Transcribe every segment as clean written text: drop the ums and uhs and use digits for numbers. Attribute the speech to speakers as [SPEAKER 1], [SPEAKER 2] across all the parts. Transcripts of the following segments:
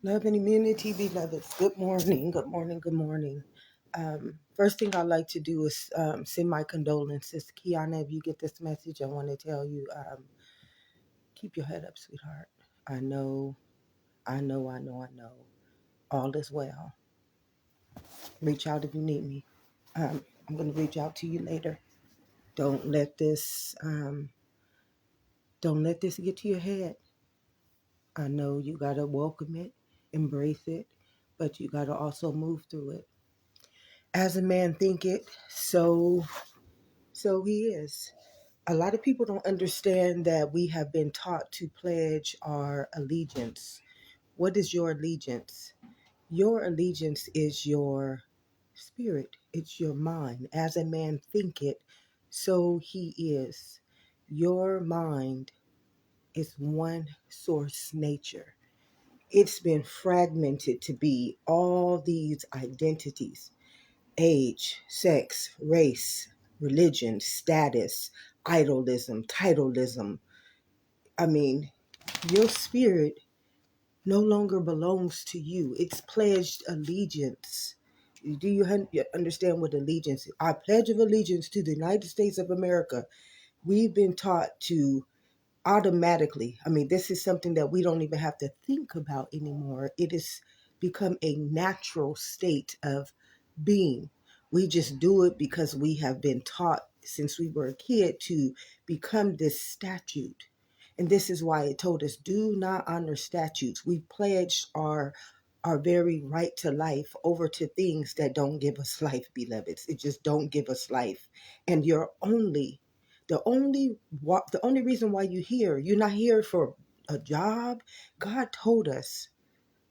[SPEAKER 1] Love and immunity, beloveds. Good morning, good morning, good morning. First thing I'd like to do is send my condolences. Kiana, if you get this message, I want to tell you, keep your head up, sweetheart. I know, I know. All is well. Reach out if you need me. I'm going to reach out to you later. Don't let this, don't let this get to your head. I know you got to welcome it, embrace it, but you got to also move through it. As a man thinketh, so he is. A lot of people don't understand that we have been taught to pledge our allegiance. What is your allegiance? Your allegiance is your spirit, it's your mind. As a man thinketh, so he is. Your mind is one source nature. It's been fragmented to be all these identities: age, sex, race, religion, status, idolism, titleism. I mean, your spirit no longer belongs to you. It's pledged allegiance. Do you understand what allegiance is? I pledge of allegiance to the United States of America. We've been taught to automatically, this is something that we don't even have to think about anymore. It has become a natural state of being. We just do it because we have been taught since we were a kid to become this statute. And this is why it told us, do not honor statutes. We pledged our very right to life over to things that don't give us life, beloveds. It just don't give us life. And the only reason why you're not here for a job. God told us,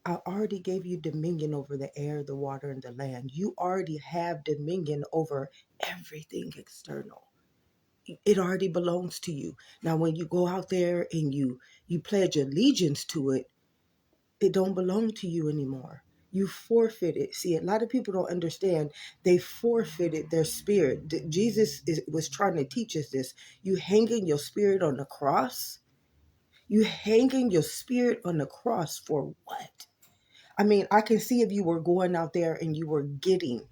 [SPEAKER 1] I already gave you dominion over the air, the water, and the land. You already have dominion over everything external. It already belongs to you. Now, when you go out there and you pledge allegiance to it, it don't belong to you anymore. You forfeit it. See, a lot of people don't understand. They forfeited their spirit. Was trying to teach us this. You hanging your spirit on the cross. You hanging your spirit on the cross for what? I can see if you were going out there and you were getting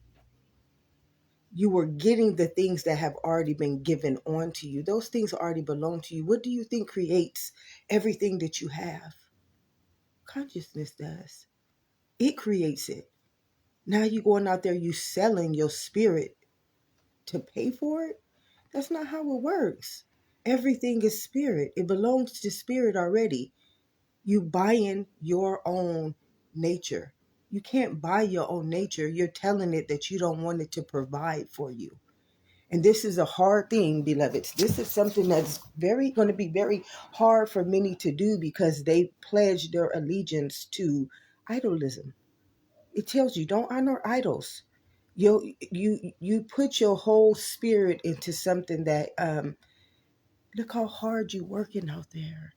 [SPEAKER 1] the things that have already been given on to you. Those things already belong to you. What do you think creates everything that you have? Consciousness does. It creates it. Now you going out there, you selling your spirit to pay for it? That's not how it works. Everything is spirit. It belongs to spirit already. You buying your own nature. You can't buy your own nature. You're telling it that you don't want it to provide for you. And this is a hard thing, beloveds. This is something that's going to be very hard for many to do because they pledge their allegiance to idolism. It tells you don't honor idols. You put your whole spirit into something that look how hard you working out there.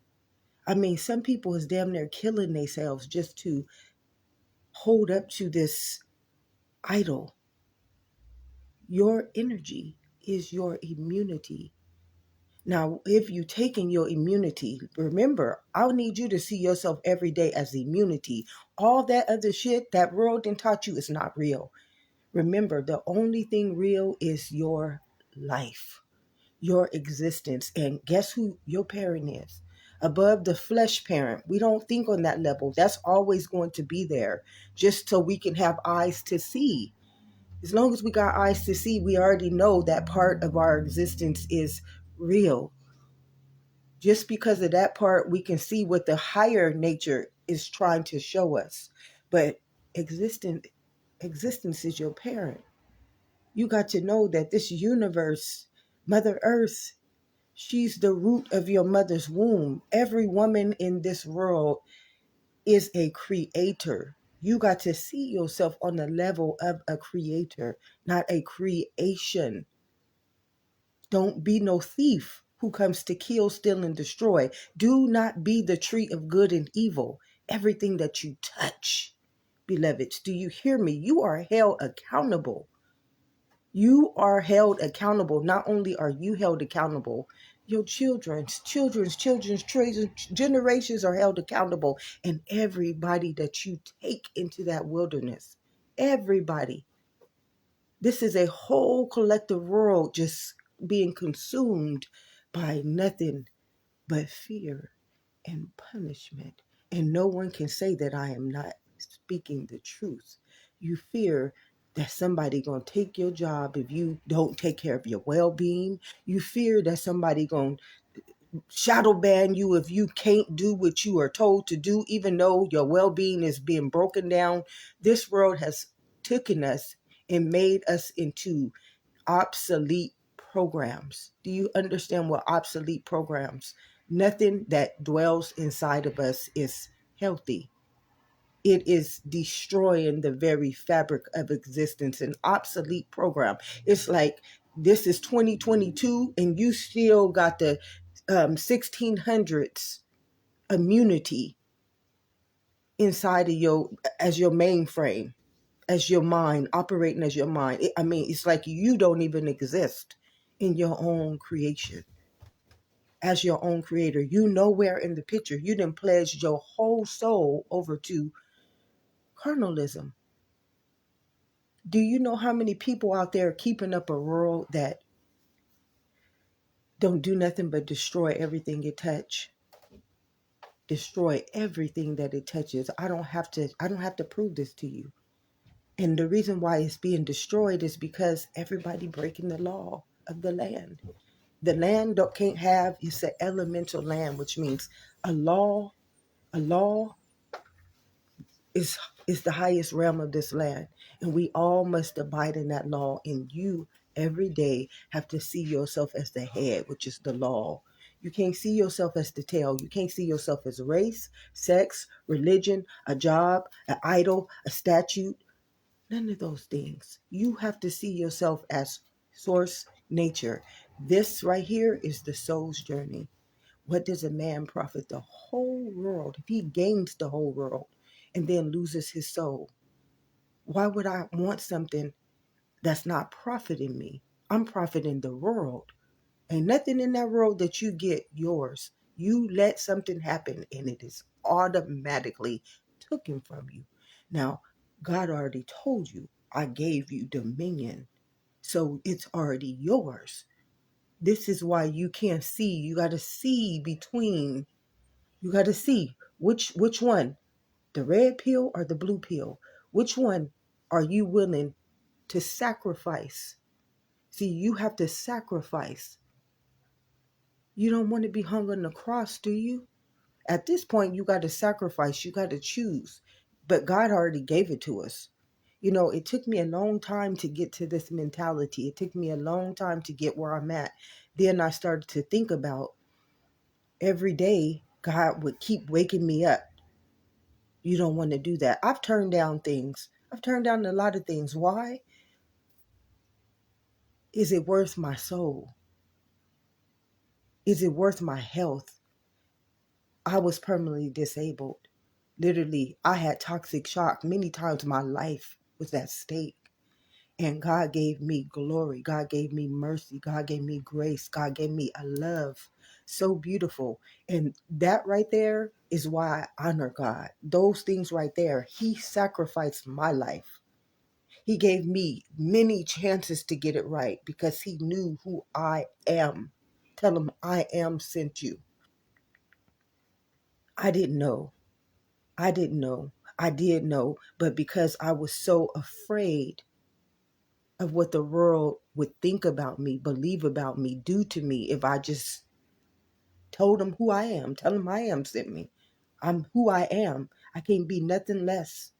[SPEAKER 1] Some people is damn near killing themselves just to hold up to this idol. Your energy is your immunity. Now, if you taking your immunity, remember, I'll need you to see yourself every day as immunity. All that other shit that world didn't taught you is not real. Remember, the only thing real is your life, your existence. And guess who your parent is? Above the flesh parent. We don't think on that level. That's always going to be there just so we can have eyes to see. As long as we got eyes to see, we already know that part of our existence is real. Just because of that part, we can see what the higher nature is trying to show us. But existence is your parent. You got to know that this universe, Mother Earth, she's the root of your mother's womb. Every woman in this world is a creator. You got to see yourself on the level of a creator, not a creation. Don't be no thief who comes to kill, steal, and destroy. Do not be the tree of good and evil. Everything that you touch, beloveds, do you hear me? You are held accountable. You are held accountable. Not only are you held accountable, Your children's generations are held accountable, and everybody that you take into that wilderness, everybody. This is a whole collective world just being consumed by nothing but fear and punishment. And no one can say that I am not speaking the truth. You fear that somebody gonna take your job if you don't take care of your well-being. You fear that somebody gonna shadow ban you if you can't do what you are told to do, even though your well-being is being broken down. This world has taken us and made us into obsolete programs. Do you understand what obsolete programs? Nothing that dwells inside of us is healthy. It is destroying the very fabric of existence. An obsolete program. It's like this is 2022 and you still got the 1600s immunity inside of your as your mainframe, as your mind, operating as your mind. I mean, it's like you don't even exist in your own creation. As your own creator, you nowhere in the picture. You didn't pledge your whole soul over to carnalism. Do you know how many people out there keeping up a world that don't do nothing but destroy everything it touch? Destroy everything that it touches. I don't have to prove this to you. And the reason why it's being destroyed is because everybody breaking the law of the land. The land can't have, it's an elemental land, which means a law, a law is is the highest realm of this land. And we all must abide in that law. And you every day have to see yourself as the head, which is the law. You can't see yourself as the tail. You can't see yourself as race, sex, religion, a job, an idol, a statute. None of those things. You have to see yourself as source nature. This right here is the soul's journey. What does a man profit the whole world if he gains the whole world and then loses his soul? Why would I want something that's not profiting me? I'm profiting the world. Ain't nothing in that world that you get yours. You let something happen and it is automatically taken from you. Now, God already told you, I gave you dominion. So it's already yours. This is why you can't see. You got to see between. You got to see which one, the red pill or the blue pill. Which one are you willing to sacrifice? See, you have to sacrifice. You don't want to be hung on the cross, do you? At this point, you got to sacrifice. You got to choose. But God already gave it to us. You know, it took me a long time to get to this mentality. It took me a long time to get where I'm at. Then I started to think about every day, God would keep waking me up. You don't want to do that. I've turned down things. I've turned down a lot of things. Why? Is it worth my soul? Is it worth my health? I was permanently disabled. Literally, I had toxic shock many times. My life was at stake. And God gave me glory. God gave me mercy. God gave me grace. God gave me a love so beautiful. And that right there is why I honor God. Those things right there, He sacrificed my life. He gave me many chances to get it right because He knew who I am. Tell Him, I am sent you. I didn't know. I didn't know. I did know, but because I was so afraid of what the world would think about me, believe about me, do to me if I just told them who I am, tell them I am sent me. I'm who I am. I can't be nothing less.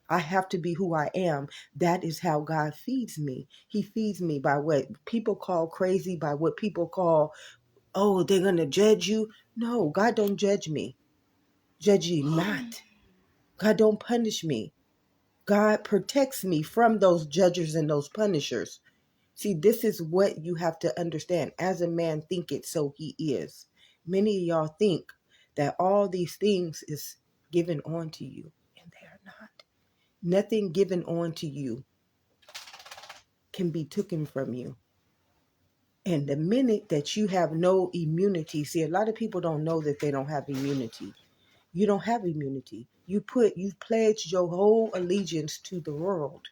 [SPEAKER 1] I have to be who I am. That is how God feeds me. He feeds me by what people call crazy, by what people call, oh, they're going to judge you. No, God don't judge me. Judge ye not. God don't punish me. God protects me from those judges and those punishers. See, this is what you have to understand. As a man thinketh, so he is. Many of y'all think that all these things is given on to you, and they are not. Nothing given on to you can be taken from you. And the minute that you have no immunity, see, a lot of people don't know that they don't have immunity. You don't have immunity. You've pledged your whole allegiance to the world,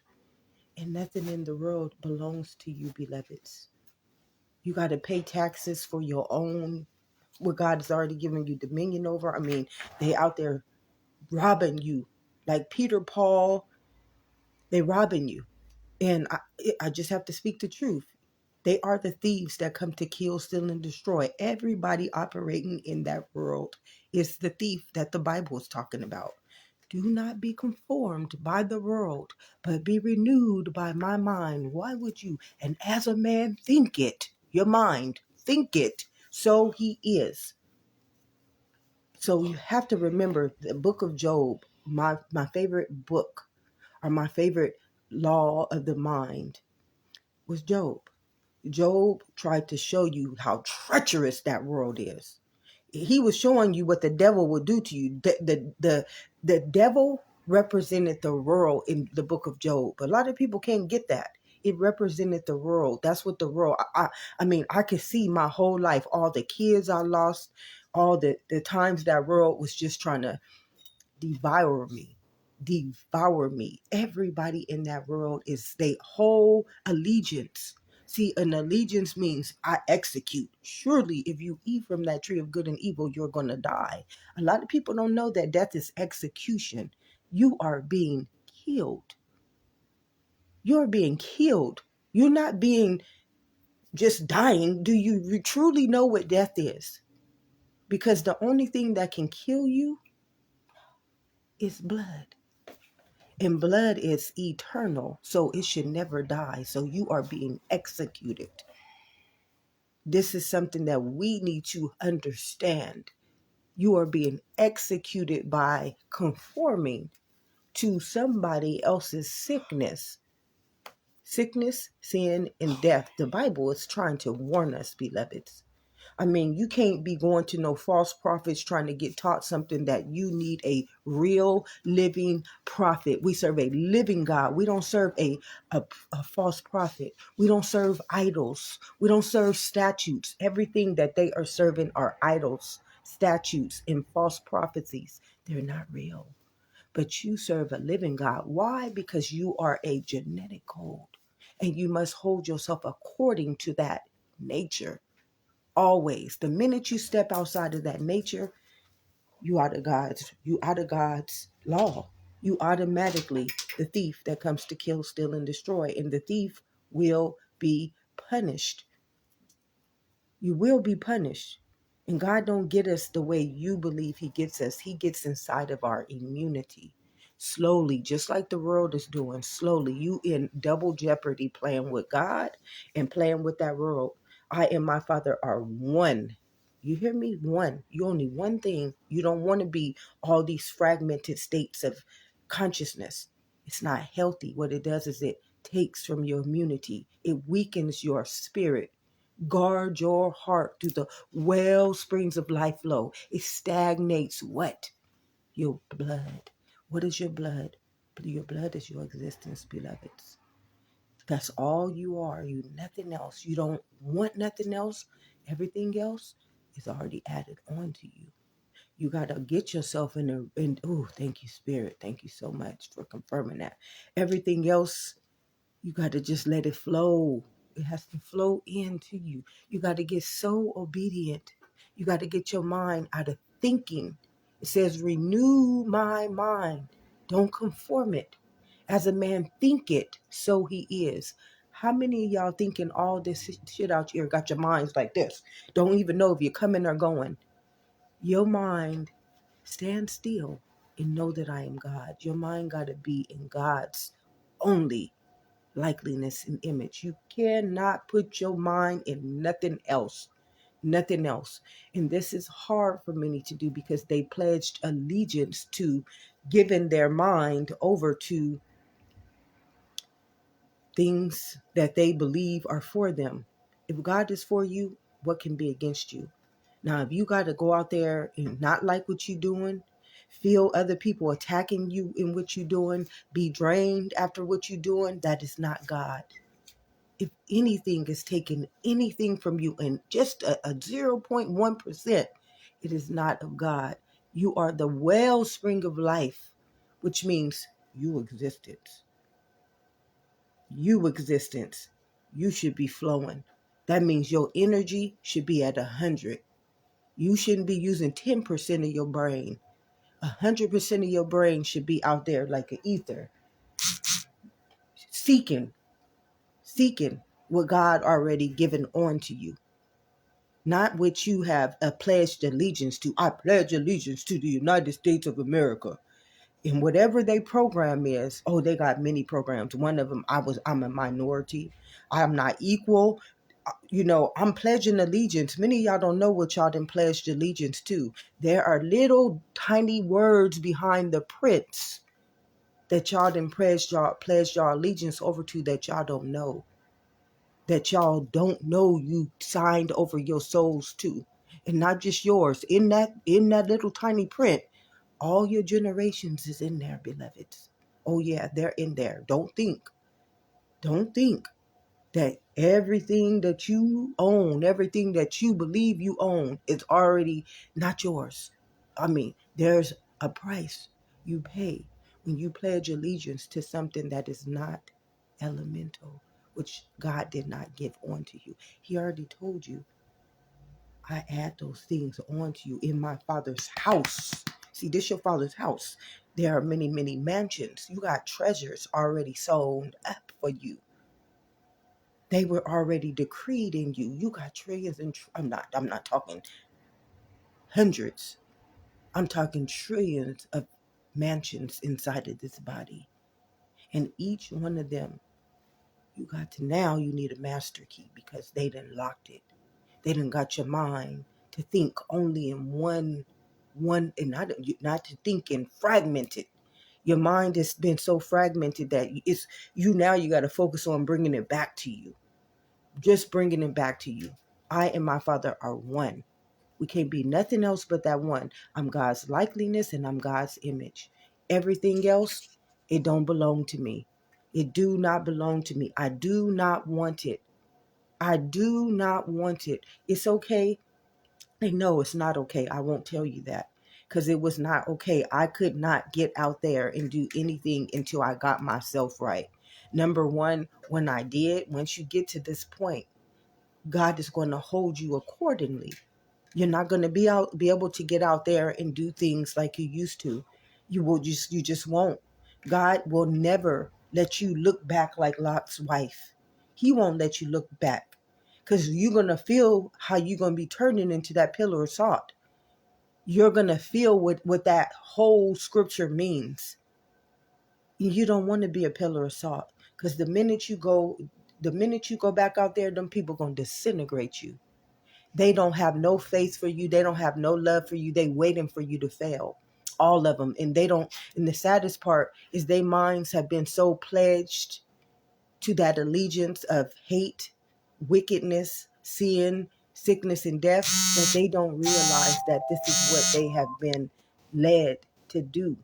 [SPEAKER 1] and nothing in the world belongs to you, beloveds. You got to pay taxes for your own, what God has already given you dominion over. I mean, they out there robbing you, like Peter, Paul. They robbing you, and I just have to speak the truth. They are the thieves that come to kill, steal, and destroy. Everybody operating in that world is the thief that the Bible is talking about. Do not be conformed by the world, but be renewed by my mind. Why would you? And as a man think it, your mind, think it, so he is. So you have to remember the book of Job, my favorite book, or my favorite law of the mind was Job. Job tried to show you how treacherous that world is. He was showing you what the devil will do to you. The devil represented the world in the book of Job. A lot of people can't get that. It represented the world. That's what the world. I mean, I could see my whole life, all the kids I lost, all the times that world was just trying to devour me. Devour me. Everybody in that world is their whole allegiance. See, an allegiance means I execute. Surely, if you eat from that tree of good and evil, you're going to die. A lot of people don't know that death is execution. You are being killed. You're being killed. You're not being just dying. Do you truly know what death is? Because the only thing that can kill you is blood. And blood is eternal, so it should never die. So you are being executed. This is something that we need to understand. You are being executed by conforming to somebody else's sickness. Sickness, sin, and death. The Bible is trying to warn us, beloveds. I mean, you can't be going to no false prophets trying to get taught something that you need a real living prophet. We serve a living God. We don't serve a false prophet. We don't serve idols. We don't serve statues. Everything that they are serving are idols, statues, and false prophecies. They're not real. But you serve a living God. Why? Because you are a genetic code, and you must hold yourself according to that nature. Always. The minute you step outside of that nature, you out of God's law. You automatically the thief that comes to kill, steal, and destroy. And the thief will be punished. You will be punished. And God don't get us the way you believe he gets us. He gets inside of our immunity. Slowly, just like the world is doing, slowly. You in double jeopardy playing with God and playing with that world. I and my Father are one. You hear me? One. You only one thing. You don't want to be all these fragmented states of consciousness. It's not healthy. What it does is it takes from your immunity. It weakens your spirit. Guard your heart to the well springs of life flow. It stagnates what? Your blood. What is your blood? Your blood is your existence, beloveds. That's all you are. You nothing else. You don't want nothing else. Everything else is already added on to you. You got to get yourself oh, thank you, Spirit. Thank you so much for confirming that. Everything else, you got to just let it flow. It has to flow into you. You got to get so obedient. You got to get your mind out of thinking. It says, renew my mind. Don't conform it. As a man think it, so he is. How many of y'all thinking all this shit out here got your minds like this? Don't even know if you're coming or going. Your mind, stand still and know that I am God. Your mind got to be in God's only likeliness and image. You cannot put your mind in nothing else. Nothing else. And this is hard for many to do because they pledged allegiance to giving their mind over to things that they believe are for them. If God is for you, what can be against you? Now, if you got to go out there and not like what you're doing, feel other people attacking you in what you're doing, be drained after what you're doing, that is not God. If anything is taking anything from you and just a 0.1%, it is not of God. You are the wellspring of life, which means you existence. You existence. You should be flowing. That means your energy should be at 100. You shouldn't be using 10% of your brain. 100% of your brain should be out there like an ether, seeking, seeking what God already given on to you, not what you have pledged allegiance to. I pledge allegiance to the United States of America. And whatever their program is, oh, they got many programs. One of them, I'm a minority. I'm not equal. I'm pledging allegiance. Many of y'all don't know what y'all done pledged allegiance to. There are little tiny words behind the prints that y'all done pledged y'all allegiance over to that y'all don't know. That y'all don't know you signed over your souls to. And not just yours. In that little tiny print, all your generations is in there, beloveds. Oh yeah, they're in there. Don't think that everything that you own, everything that you believe you own is already not yours. I mean, there's a price you pay when you pledge allegiance to something that is not elemental, which God did not give onto you. He already told you, I add those things onto you in my Father's house. See, this your Father's house. There are many, many mansions. You got treasures already sold up for you. They were already decreed in you. You got trillions and I'm not talking hundreds. I'm talking trillions of mansions inside of this body. And each one of them, you need a master key because they done locked it. They done got your mind to think only in one and not to think in fragmented. Your mind has been so fragmented that you got to focus on bringing it back to you. Just bringing it back to you. I and my Father are one. We can't be nothing else but that one. I'm God's likeliness and I'm God's image. Everything else, it don't belong to me. It do not belong to me. I do not want it. I do not want it. It's okay. No, it's not okay. I won't tell you that because it was not okay. I could not get out there and do anything until I got myself right. Number one, when I did, once you get to this point, God is going to hold you accordingly. You're not going to be able to get out there and do things like you used to. You just won't. God will never let you look back like Lot's wife. He won't let you look back because you're going to feel how you're going to be turning into that pillar of salt. You're going to feel what that whole scripture means. You don't want to be a pillar of salt because the minute you go back out there, them people going to disintegrate you. They don't have no faith for you. They don't have no love for you. They waiting for you to fail. All of them. And the saddest part is their minds have been so pledged to that allegiance of hate, wickedness, sin, sickness, and death that they don't realize that this is what they have been led to do.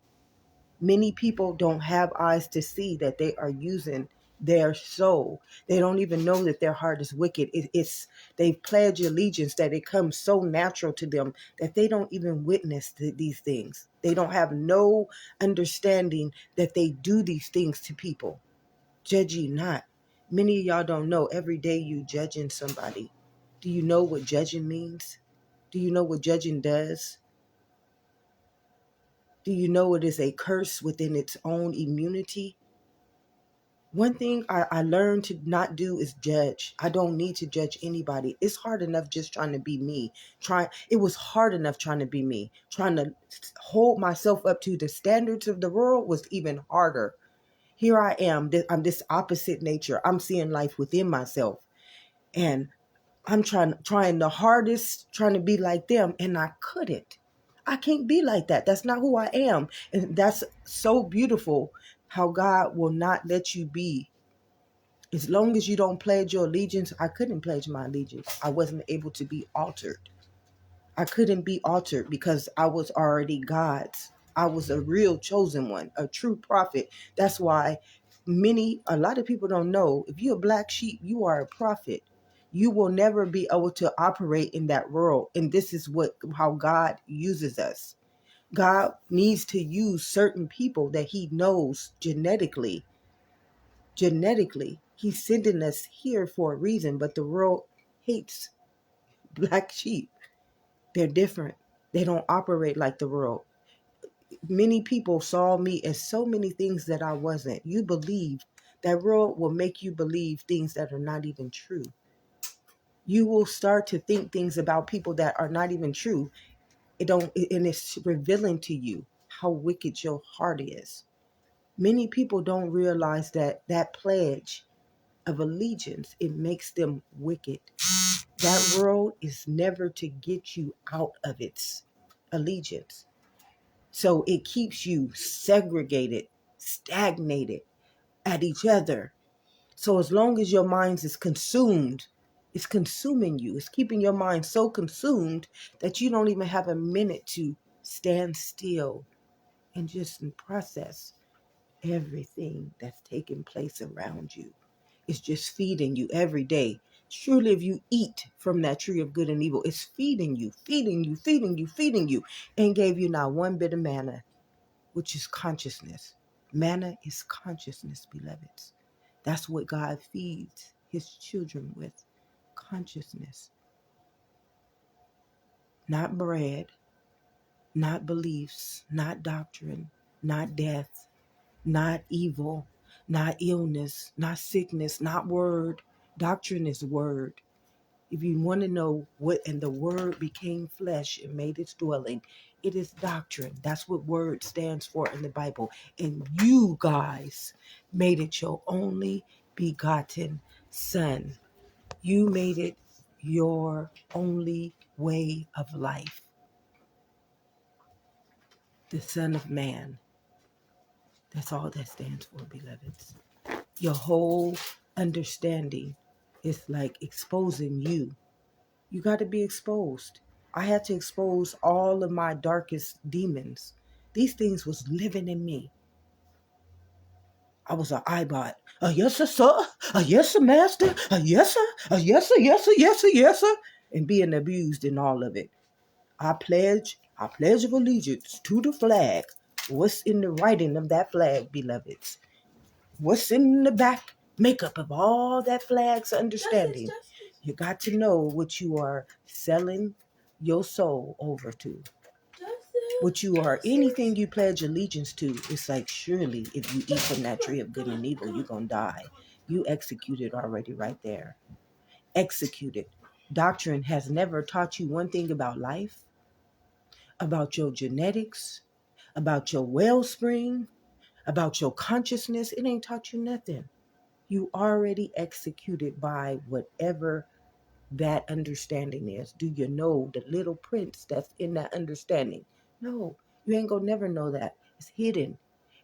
[SPEAKER 1] Many people don't have eyes to see that they are using their soul. They don't even know that their heart is wicked. They pledge allegiance that it comes so natural to them that they don't even witness these things. They don't have no understanding that they do these things to people. Judge ye not. Many of y'all don't know every day you judging somebody. Do you know what judging means? Do you know what judging does? Do you know it is a curse within its own immunity? One thing I learned to not do is judge. I don't need to judge anybody. It's hard enough just trying to be me. It was hard enough trying to be me. Trying to hold myself up to the standards of the world was even harder. Here I am. I'm this opposite nature. I'm seeing life within myself. And I'm trying the hardest, trying to be like them, and I couldn't. I can't be like that. That's not who I am. And that's so beautiful how God will not let you be. As long as you don't pledge your allegiance, I couldn't pledge my allegiance. I wasn't able to be altered. I couldn't be altered because I was already God's. I was a real chosen one, a true prophet. That's why A lot of people don't know, if you're a black sheep, you are a prophet. You will never be able to operate in that world. And this is how God uses us. God needs to use certain people that he knows genetically. He's sending us here for a reason, but the world hates black sheep. They're different. They don't operate like the world. Many people saw me as so many things that I wasn't. You believe. That world will make you believe things that are not even true. You will start to think things about people that are not even true. And it's revealing to you how wicked your heart is. Many people don't realize that pledge of allegiance, it makes them wicked. That world is never to get you out of its allegiance. So it keeps you segregated, stagnated at each other. So as long as your mind is consumed, it's consuming you. It's keeping your mind so consumed that you don't even have a minute to stand still and just process everything that's taking place around you. It's just feeding you every day. Surely if you eat from that tree of good and evil, it's feeding you, feeding you, and gave you not one bit of manna, which is consciousness. Manna is consciousness, beloveds. That's what God feeds his children with. Consciousness. Not bread, not beliefs, not doctrine, not death, not evil, not illness, not sickness, not word. Doctrine is word. If you want to know and the word became flesh and made its dwelling, it is doctrine. That's what word stands for in the Bible. And you guys made it your only begotten son. You made it your only way of life. The Son of Man. That's all that stands for, beloveds. Your whole understanding is like exposing you. You got to be exposed. I had to expose all of my darkest demons. These things was living in me. I was an iBot. A yes sir, a yes sir master, a yes sir, a yes sir, yes sir, yes sir, yes sir, and being abused in all of it. I pledge of allegiance to the flag. What's in the writing of that flag, beloveds? What's in the back makeup of all that flag's understanding? You got to know what you are selling your soul over to. What you are, anything you pledge allegiance to, it's like, surely if you eat from that tree of good and evil, you're going to die. You executed already right there. Executed. Doctrine has never taught you one thing about life, about your genetics, about your wellspring, about your consciousness. It ain't taught you nothing. You already executed by whatever that understanding is. Do you know the little prince that's in that understanding? No, you ain't gonna never know that. It's hidden.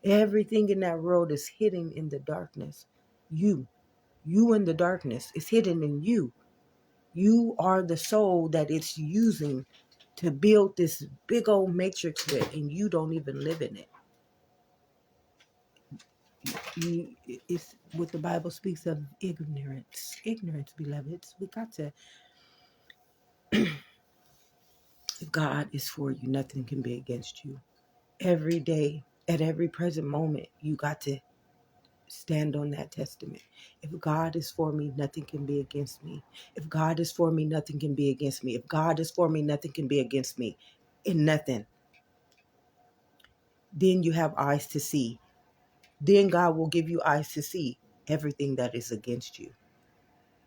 [SPEAKER 1] Everything in that world is hidden in the darkness. You in the darkness is hidden in you. You are the soul that it's using to build this big old matrix with, and you don't even live in it. It's what the Bible speaks of, ignorance. Ignorance, beloveds. We got to, if God is for you, nothing can be against you. Every day, at every present moment, you got to stand on that testament. If God is for me, nothing can be against me. If God is for me, nothing can be against me. If God is for me, nothing can be against me. In nothing. Then you have eyes to see. Then God will give you eyes to see everything that is against you.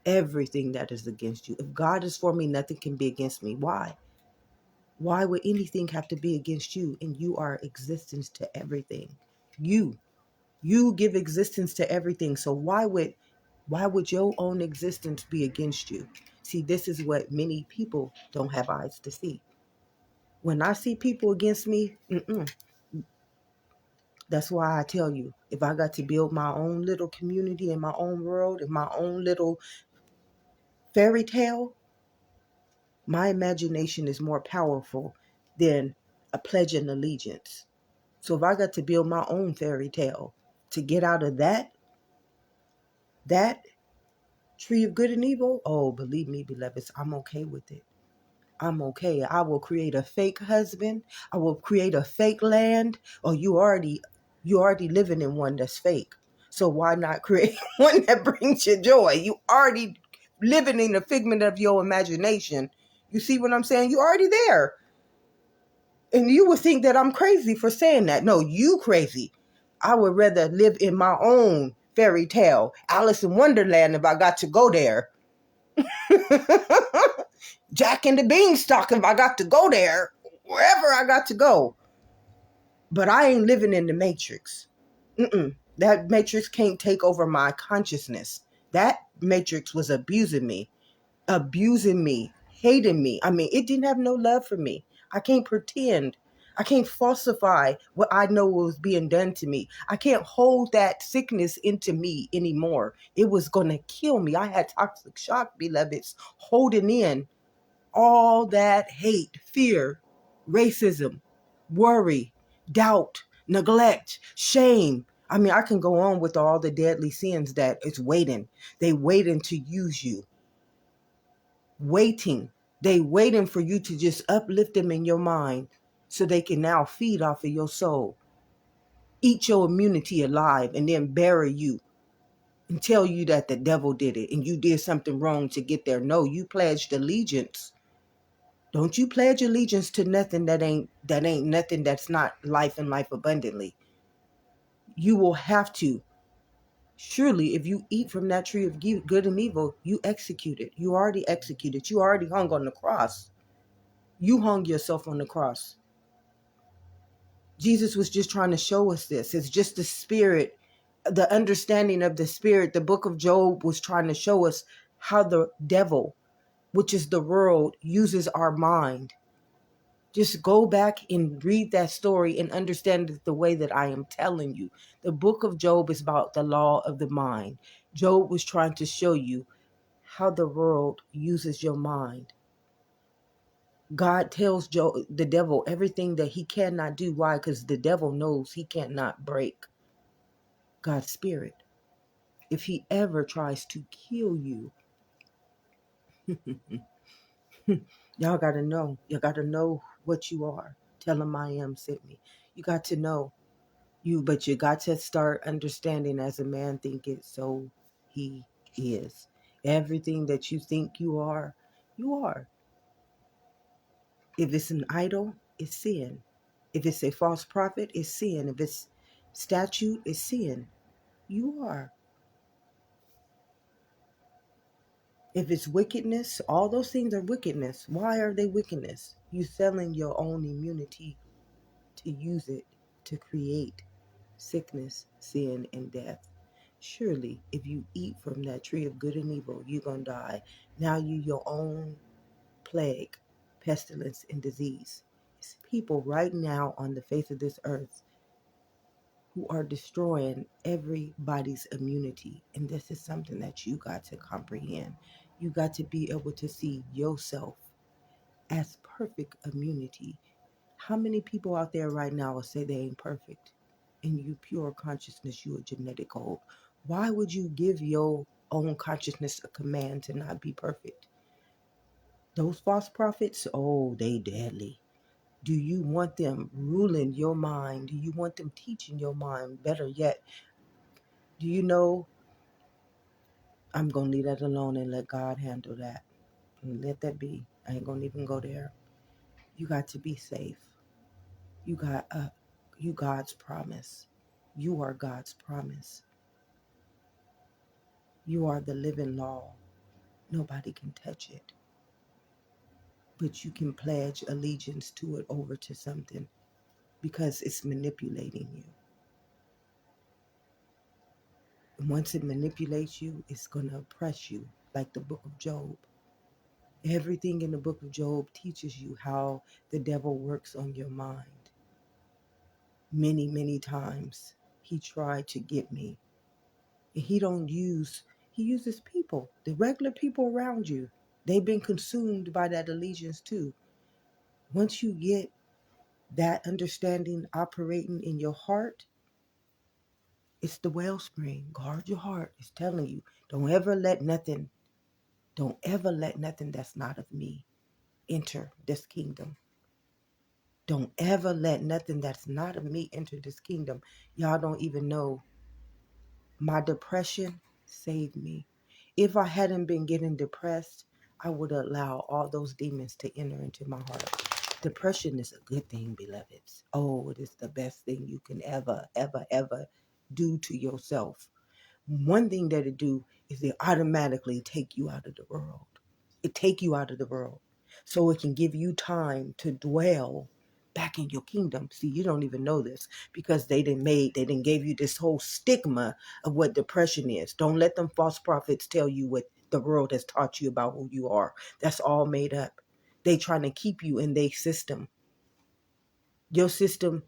[SPEAKER 1] Everything that is against you. If God is for me, nothing can be against me. Why? Why would anything have to be against you? And you are existence to everything. You give existence to everything. So why would your own existence be against you? See, this is what many people don't have eyes to see. When I see people against me, that's why I tell you, if I got to build my own little community in my own world, in my own little fairy tale, my imagination is more powerful than a pledge and allegiance. So if I got to build my own fairy tale to get out of that, That tree of good and evil, oh, believe me, beloveds, I'm okay with it. I'm okay. I will create a fake husband. I will create a fake land. Or you already living in one that's fake. So why not create one that brings you joy? You already living in the figment of your imagination. You see what I'm saying? You already there. And you would think that I'm crazy for saying that. No, you crazy. I would rather live in my own fairy tale, Alice in Wonderland, if I got to go there. Jack and the Beanstalk, if I got to go there, wherever I got to go. But I ain't living in the Matrix. That Matrix can't take over my consciousness. That Matrix was abusing me, hating me. I mean, it didn't have no love for me. I can't pretend. I can't falsify what I know was being done to me. I can't hold that sickness into me anymore. It was going to kill me. I had toxic shock, beloveds, holding in all that hate, fear, racism, worry, doubt, neglect, shame. I mean, I can go on with all the deadly sins that it's waiting. They waiting to use you. Waiting. They waiting for you to just uplift them in your mind so they can now feed off of your soul. Eat your immunity alive and then bury you and tell you that the devil did it and you did something wrong to get there. No, you pledged allegiance. Don't you pledge allegiance to nothing that ain't nothing that's not life and life abundantly. You will have to. Surely, if you eat from that tree of good and evil, you execute it. You already executed. You already hung on the cross. You hung yourself on the cross. Jesus was just trying to show us this. It's just the spirit, the understanding of the spirit. The book of Job was trying to show us how the devil, which is the world, uses our mind. Just go back and read that story and understand it the way that I am telling you. The book of Job is about the law of the mind. Job was trying to show you how the world uses your mind. God tells Job, the devil, everything that he cannot do. Why? Because the devil knows he cannot break God's spirit. If he ever tries to kill you, y'all got to know. You got to know what you are. Tell him I am sent me. You got to know. But you got to start understanding, as a man thinketh, so he is. Everything that you think you are, you are. If it's an idol, it's sin. If it's a false prophet, it's sin. If it's statute, it's sin. You are. If it's wickedness, all those things are wickedness. Why are they wickedness? You selling your own immunity to use it to create sickness, sin, and death. Surely, if you eat from that tree of good and evil, you're going to die. Now you your own plague, pestilence, and disease. It's people right now on the face of this earth who are destroying everybody's immunity. And this is something that you got to comprehend. You got to be able to see yourself as perfect immunity. How many people out there right now will say they ain't perfect? In you pure consciousness, you a genetic code. Why would you give your own consciousness a command to not be perfect? Those false prophets, oh, they deadly. Do you want them ruling your mind? Do you want them teaching your mind? Better yet, do you know, I'm going to leave that alone and let God handle that. And let that be. I ain't going to even go there. You got to be safe. You God's promise. You are God's promise. You are the living law. Nobody can touch it. But you can pledge allegiance to it over to something because it's manipulating you. And once it manipulates you, it's going to oppress you, like the book of Job. Everything in the book of Job teaches you how the devil works on your mind. Many, many times he tried to get me. And he uses people, the regular people around you. They've been consumed by that allegiance too. Once you get that understanding operating in your heart, It's the wellspring. Guard your heart. It's telling you, don't ever let nothing that's not of me enter this kingdom. Don't ever let nothing that's not of me enter this kingdom. Y'all don't even know. My depression saved me. If I hadn't been getting depressed, I would allow all those demons to enter into my heart. Depression is a good thing, beloveds. Oh, it is the best thing you can ever, ever, ever do to yourself. One thing that it do is it automatically take you out of the world. It take you out of the world. So it can give you time to dwell back in your kingdom. See, you don't even know this because they didn't give you this whole stigma of what depression is. Don't let them false prophets tell you what the world has taught you about who you are. That's all made up. They trying to keep you in their system. Your system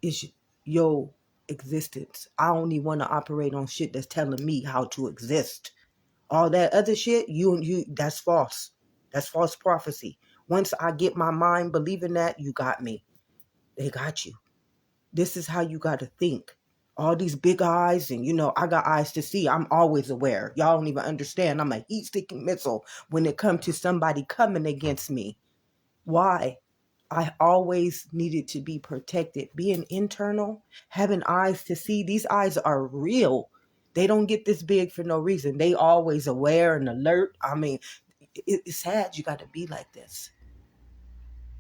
[SPEAKER 1] is your existence. I only want to operate on shit that's telling me how to exist. All that other shit, you that's false. That's false prophecy. Once I get my mind believing that, you got me. They got you. This is how you got to think. All these big eyes, and I got eyes to see. I'm always aware. Y'all don't even understand. I'm a heat-seeking missile when it comes to somebody coming against me. Why? I always needed to be protected. Being internal, having eyes to see, these eyes are real. They don't get this big for no reason. They always aware and alert. I mean, it's sad you got to be like this.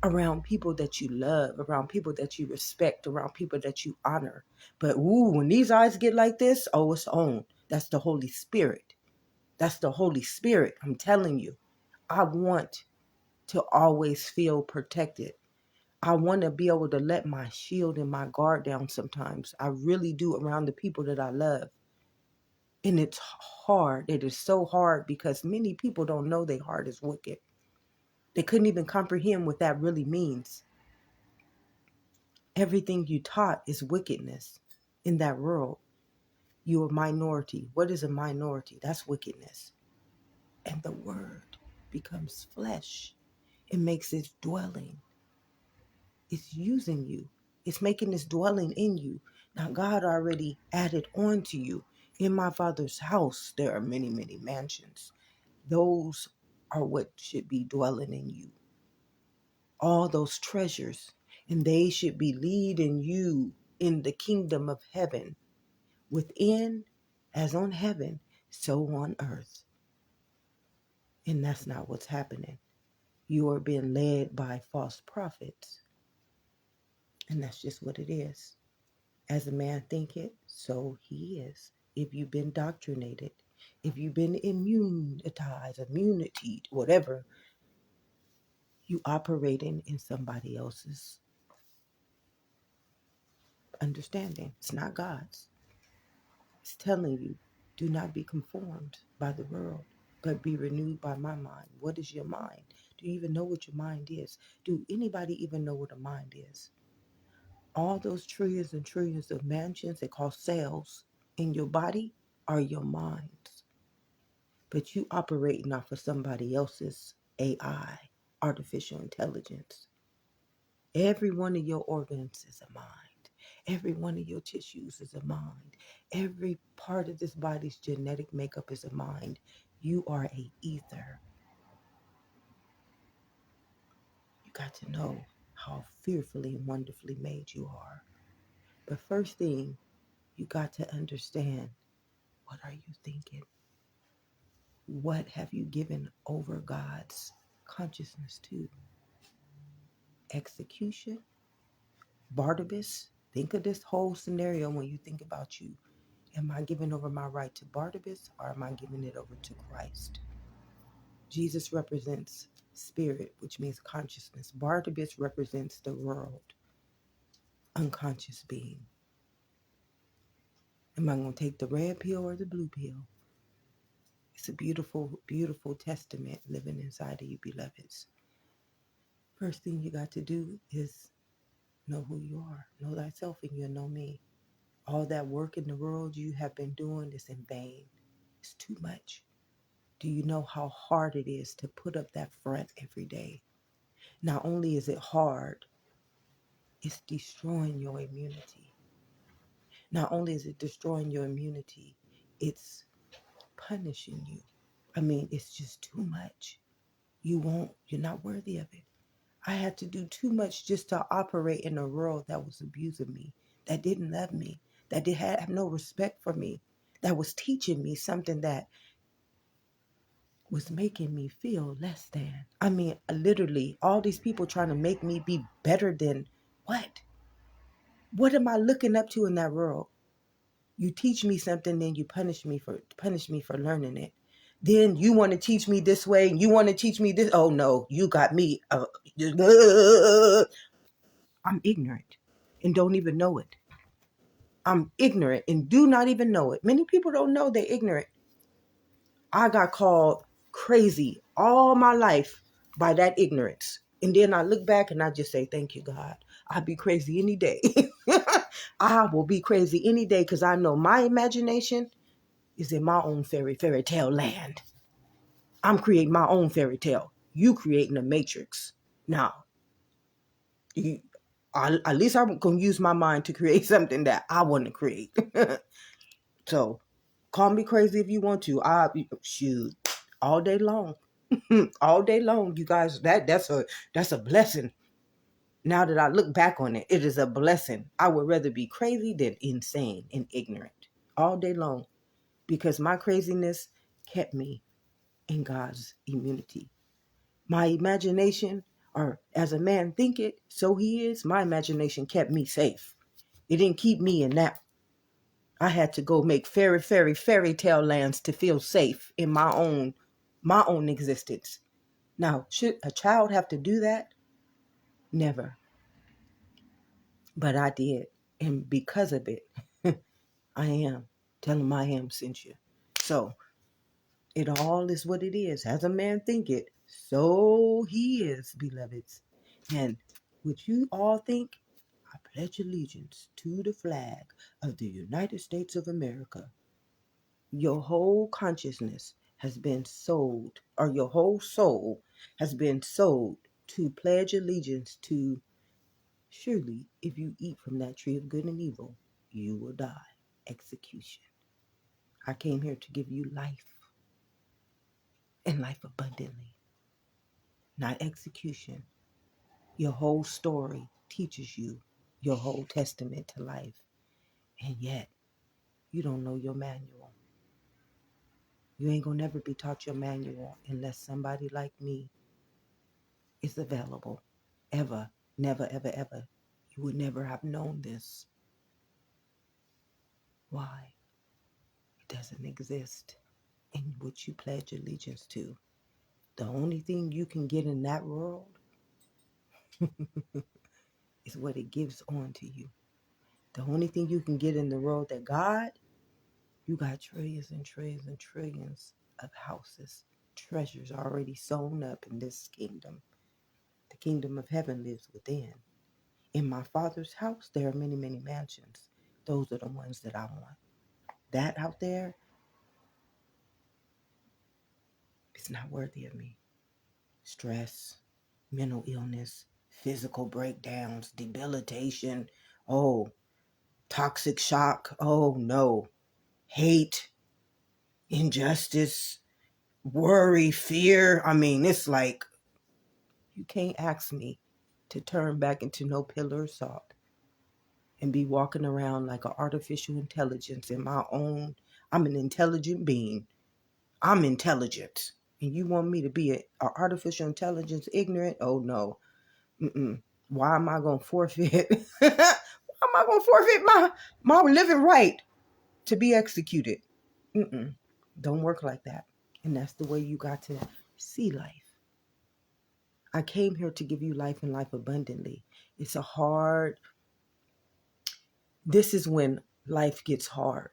[SPEAKER 1] Around people that you love, around people that you respect, around people that you honor. But when these eyes get like this, oh, it's on. That's the Holy Spirit. That's the Holy Spirit. I'm telling you. I want to always feel protected. I want to be able to let my shield and my guard down sometimes. I really do around the people that I love. And it's hard. It is so hard because many people don't know their heart is wicked. They couldn't even comprehend what that really means. Everything you taught is wickedness in that world. You're a minority. What is a minority? That's wickedness. And the word becomes flesh. It makes its dwelling. It's using you. It's making this dwelling in you. Now, God already added on to you. In my Father's house, there are many, many mansions. Those are what should be dwelling in you. All those treasures. And they should be leading you in the kingdom of heaven. Within, as on heaven, so on earth. And that's not what's happening. You are being led by false prophets. And that's just what it is. As a man thinketh, so he is. If you've been doctrinated, if you've been immunity, whatever, you operating in somebody else's understanding. It's not God's. It's telling you, do not be conformed by the world, but be renewed by my mind. What is your mind? Do you even know what your mind is? Do anybody even know what a mind is? All those trillions and trillions of mansions that call cells in your body are your minds. But you operating off of somebody else's AI, artificial intelligence. Every one of your organs is a mind. Every one of your tissues is a mind. Every part of this body's genetic makeup is a mind. You are a ether. You got to know how fearfully and wonderfully made you are. But first thing, you got to understand, what are you thinking? What have you given over God's consciousness to? Execution? Barnabas? Think of this whole scenario when you think about you. Am I giving over my right to Barnabas, or am I giving it over to Christ? Jesus represents spirit, which means consciousness. Barnabas represents the world, unconscious being. Am I going to take the red pill or the blue pill? It's a beautiful, beautiful testament living inside of you, beloveds. First thing you got to do is know who you are. Know thyself and you'll know me. All that work in the world you have been doing is in vain. It's too much. Do you know how hard it is to put up that front every day? Not only is it hard, it's destroying your immunity. Not only is it destroying your immunity, it's punishing you. I mean, it's just too much. You're not worthy of it. I had to do too much just to operate in a world that was abusing me, that didn't love me, that did have no respect for me, that was teaching me something that was making me feel less than. I mean, literally, all these people trying to make me be better than what? What am I looking up to in that world? You teach me something, then you punish me for learning it. Then you want to teach me this way, and you want to teach me this. Oh no, you got me. I'm ignorant and don't even know it. I'm ignorant and do not even know it. Many people don't know they're ignorant. I got called crazy all my life by that ignorance. And then I look back and I just say, thank you, God. I'll be crazy any day. I will be crazy any day because I know my imagination is in my own fairy tale land. I'm creating my own fairy tale. You creating a matrix. Now, at least I'm going to use my mind to create something that I want to create. So, call me crazy if you want to. Shoot, all day long. All day long, you guys. That's a blessing. Now that I look back on it, it is a blessing. I would rather be crazy than insane and ignorant all day long because my craziness kept me in God's immunity. My imagination, or as a man thinketh, so he is, my imagination kept me safe. It didn't keep me in that. I had to go make fairy tale lands to feel safe in my own existence. Now, should a child have to do that? Never. But I did. And because of it, I am. Tell him I am sent you. So, it all is what it is. As a man think it, so he is, beloveds. And what you all think, I pledge allegiance to the flag of the United States of America. Your whole consciousness has been sold, or your whole soul has been sold to pledge allegiance to. Surely, if you eat from that tree of good and evil, you will die. Execution. I came here to give you life, and life abundantly, not execution. Your whole story teaches you your whole testament to life, and yet you don't know your manual. You ain't gonna never be taught your manual unless somebody like me is available. Ever, never, ever, ever. You would never have known this. Why? It doesn't exist in what you pledge allegiance to. The only thing you can get in that world is what it gives on to you. The only thing you can get in the world that God, you got trillions and trillions and trillions of houses, treasures already sewn up in this kingdom. The kingdom of heaven lives within. In my Father's house, there are many, many mansions. Those are the ones that I want. That out there is not worthy of me. Stress, mental illness, physical breakdowns, debilitation, oh, toxic shock, oh no, hate, injustice, worry, fear. I mean, it's like you can't ask me to turn back into no pillar of salt and be walking around like an artificial intelligence in my own. I'm an intelligent being. I'm intelligent. And you want me to be an artificial intelligence ignorant? Oh no. Mm-mm. Why am I going to forfeit? Why am I going to forfeit my living right to be executed? Mm-mm. Don't work like that. And that's the way you got to see life. I came here to give you life and life abundantly. It's a hard, this is when life gets hard.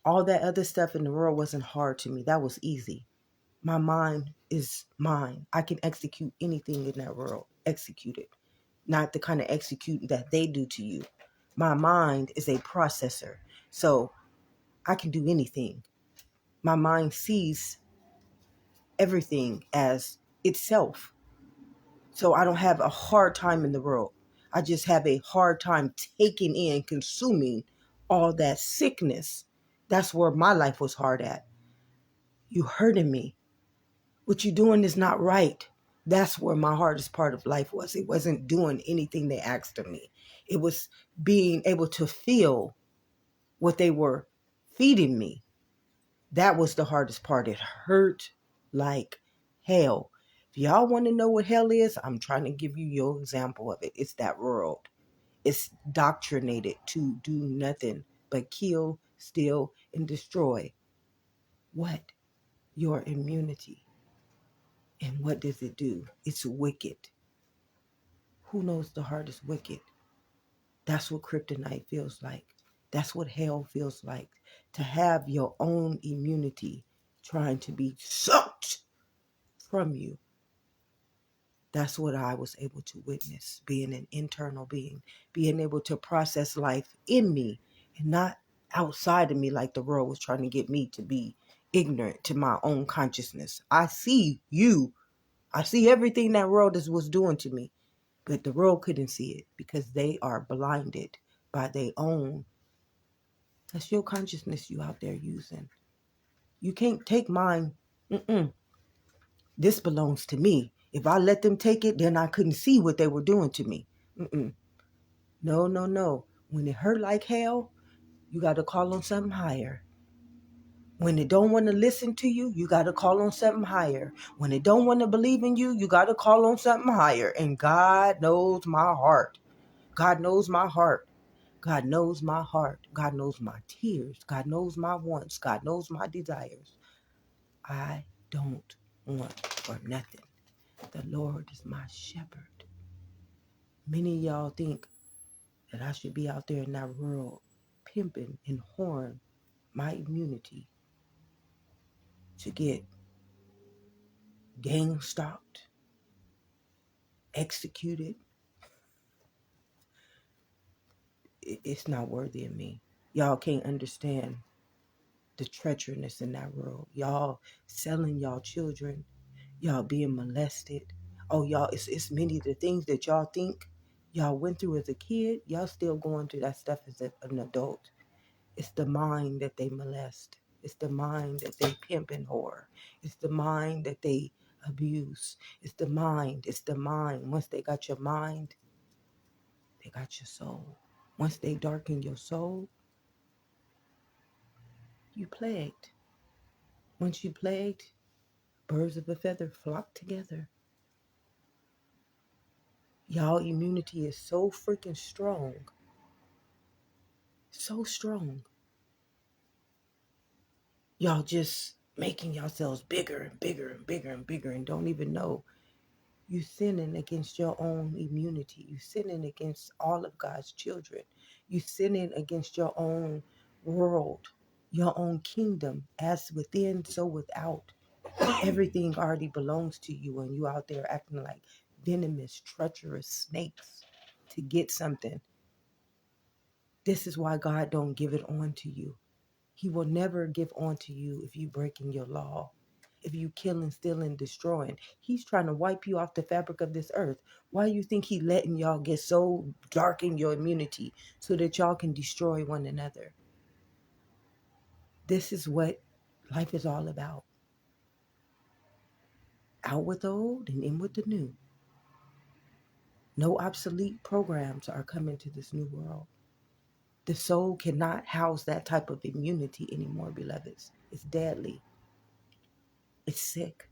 [SPEAKER 1] All that other stuff in the world wasn't hard to me. That was easy. My mind is mine. I can execute anything in that world. Execute it. Not the kind of execute that they do to you. My mind is a processor. So I can do anything. My mind sees everything as itself. So I don't have a hard time in the world. I just have a hard time taking in, consuming all that sickness. That's where my life was hard at. You hurting me. What you doing is not right. That's where my hardest part of life was. It wasn't doing anything they asked of me. It was being able to feel what they were feeding me. That was the hardest part. It hurt like hell. If y'all want to know what hell is, I'm trying to give you your example of it. It's that world. It's doctrinated to do nothing but kill, steal, and destroy. What? Your immunity. And what does it do? It's wicked. Who knows the heart is wicked? That's what kryptonite feels like. That's what hell feels like. To have your own immunity trying to be sucked from you. That's what I was able to witness, being an internal being, being able to process life in me and not outside of me like the world was trying to get me to be ignorant to my own consciousness. I see you. I see everything that world was doing to me, but the world couldn't see it because they are blinded by their own. That's your consciousness you out there using. You can't take mine. Mm-mm. This belongs to me. If I let them take it, then I couldn't see what they were doing to me. Mm-mm. No, no, no. When it hurt like hell, you got to call on something higher. When they don't want to listen to you, you got to call on something higher. When they don't want to believe in you, you got to call on something higher. And God knows my heart. God knows my heart. God knows my heart. God knows my tears. God knows my wants. God knows my desires. I don't want for nothing. The Lord is my shepherd. Many of y'all think that I should be out there in that world pimping and whoring my immunity to get gang stalked, executed. It's not worthy of me. Y'all can't understand the treacherousness in that world. Y'all selling y'all children, y'all being molested. Oh, y'all, it's many of the things that y'all think y'all went through as a kid. Y'all still going through that stuff as an adult. It's the mind that they molest. It's the mind that they pimp and whore. It's the mind that they abuse. It's the mind. It's the mind. Once they got your mind, they got your soul. Once they darken your soul, you plagued. Once you plagued, birds of a feather flock together. Y'all immunity is so freaking strong. So strong. Y'all just making yourselves bigger and bigger and bigger and bigger and don't even know. You sinning against your own immunity. You sinning against all of God's children. You sinning against your own world, your own kingdom, as within, so without. Everything already belongs to you, and you out there acting like venomous, treacherous snakes to get something. This is why God don't give it on to you. He will never give on to you if you breaking your law. If you killing, stealing, destroying. He's trying to wipe you off the fabric of this earth. Why you think he letting y'all get so dark in your immunity so that y'all can destroy one another? This is what life is all about. Out with the old and in with the new. No obsolete programs are coming to this new world. The soul cannot house that type of immunity anymore, beloveds. It's deadly. It's sick.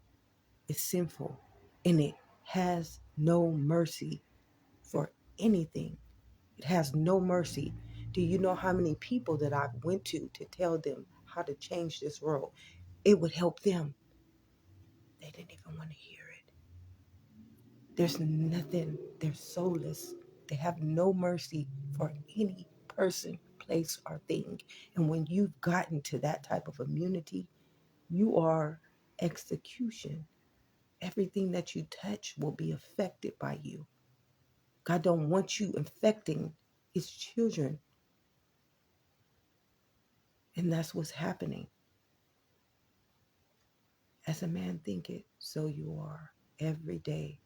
[SPEAKER 1] It's sinful. And it has no mercy for anything. It has no mercy. Do you know how many people that I went to tell them how to change this world? It would help them. They didn't even want to hear it. There's nothing. They're soulless. They have no mercy for any person, place, or thing. And when you've gotten to that type of immunity, you are execution. Everything that you touch will be affected by you. God don't want you infecting his children. And that's what's happening. As a man thinketh, so you are. Every day,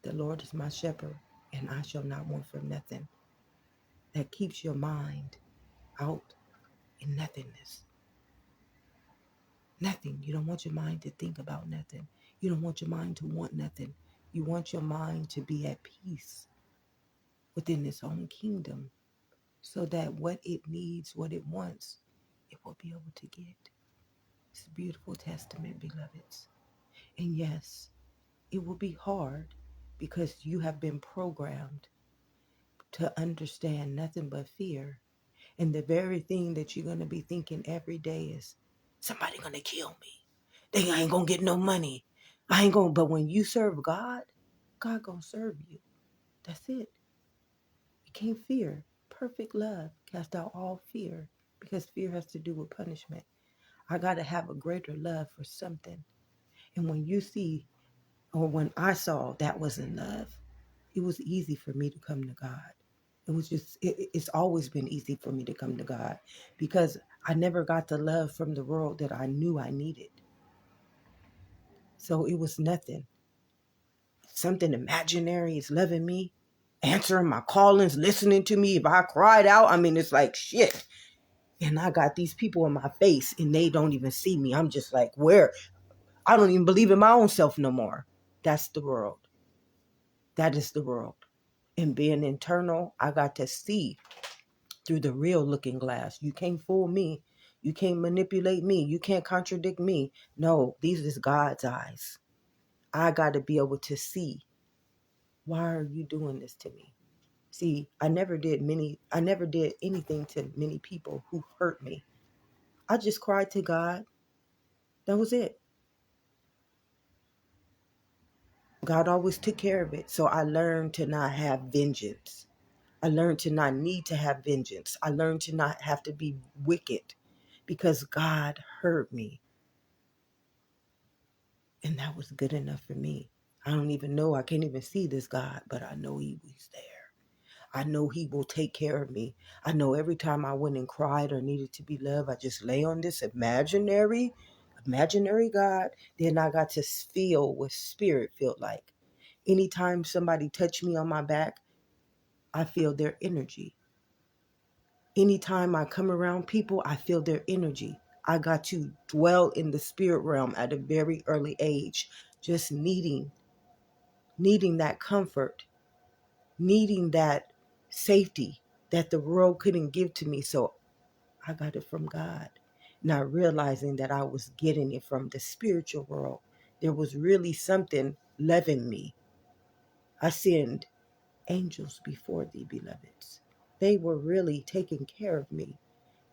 [SPEAKER 1] the Lord is my shepherd, and I shall not want for nothing. That keeps your mind. out in nothingness. Nothing. You don't want your mind to think about nothing. You don't want your mind to want nothing. You want your mind to be at peace within its own kingdom so that what it needs, what it wants, it will be able to get. It's a beautiful testament, beloveds. And yes, it will be hard because you have been programmed to understand nothing but fear. And the very thing that you're going to be thinking every day is, somebody going to kill me. They ain't going to get no money. I ain't going to, but when you serve God, God going to serve you. That's it. You can't fear. Perfect love cast out all fear because fear has to do with punishment. I got to have a greater love for something. And when you see, or when I saw that wasn't love, it was easy for me to come to God. It was just, it's always been easy for me to come to God because I never got the love from the world that I knew I needed. So it was nothing. Something imaginary is loving me, answering my callings, listening to me. If I cried out, I mean, it's like shit. And I got these people in my face and they don't even see me. I'm just like, where? I don't even believe in my own self no more. That's the world. That is the world. And being internal, I got to see through the real looking glass. You can't fool me. You can't manipulate me. You can't contradict me. No, these is God's eyes. I got to be able to see. Why are you doing this to me? See, I never did anything to many people who hurt me. I just cried to God. That was it. God always took care of it. So I learned to not have vengeance. I learned to not need to have vengeance. I learned to not have to be wicked because God heard me. And that was good enough for me. I don't even know. I can't even see this God, but I know He was there. I know He will take care of me. I know every time I went and cried or needed to be loved, I just lay on this imaginary God. Then I got to feel what spirit felt like. Anytime somebody touched me on my back, I feel their energy. Anytime I come around people, I feel their energy. I got to dwell in the spirit realm at a very early age, just needing that comfort, needing that safety that the world couldn't give to me. So I got it from God, not realizing that I was getting it from the spiritual world. There was really something loving me. I send angels before thee, beloveds. They were really taking care of me.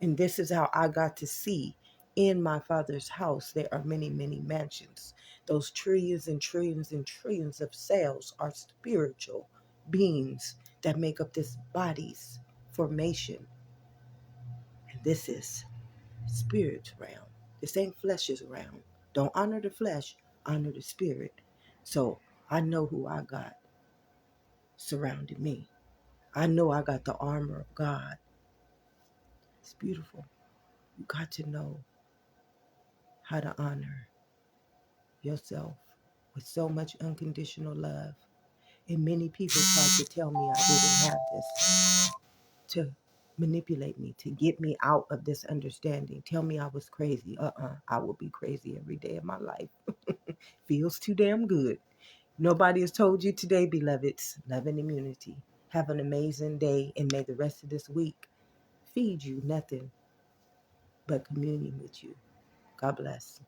[SPEAKER 1] And this is how I got to see in my Father's house there are many, many mansions. Those trillions and trillions and trillions of cells are spiritual beings that make up this body's formation. And this is spirit's realm. This ain't flesh's realm. Don't honor the flesh, honor the spirit. So I know who I got surrounding me. I know I got the armor of God. It's beautiful. You got to know how to honor yourself with so much unconditional love. And many people tried to tell me I didn't have this, to manipulate me, to get me out of this understanding, tell me I was crazy. I will be crazy every day of my life. Feels too damn good. Nobody has told you today, beloveds. Love and immunity. Have an amazing day, and may the rest of this week feed you nothing but communion with you. God bless.